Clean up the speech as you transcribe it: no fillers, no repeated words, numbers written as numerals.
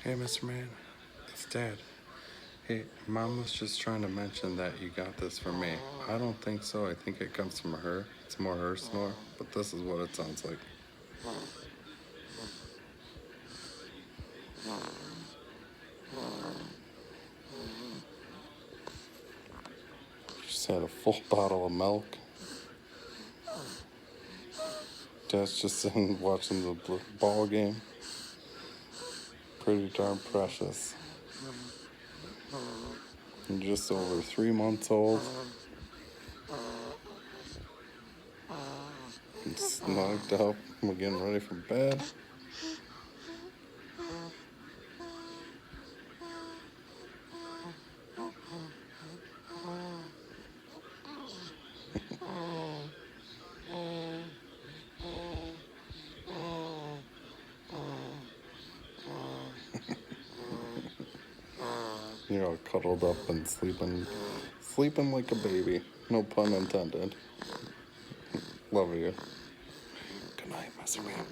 Hey, Mr. Man, it's Dad. Hey, Mom was just trying to mention that you got this for me. I don't think so. I think it comes from her. It's more her snore, but this is what it sounds like. Just had a full bottle of milk. Dad's just sitting watching the ball game. Pretty darn precious. I'm just over 3 months old. I'm snugged up. I'm getting ready for bed. You're all cuddled up and sleeping like a baby. No pun intended. Love you. Good night, Mr. Man.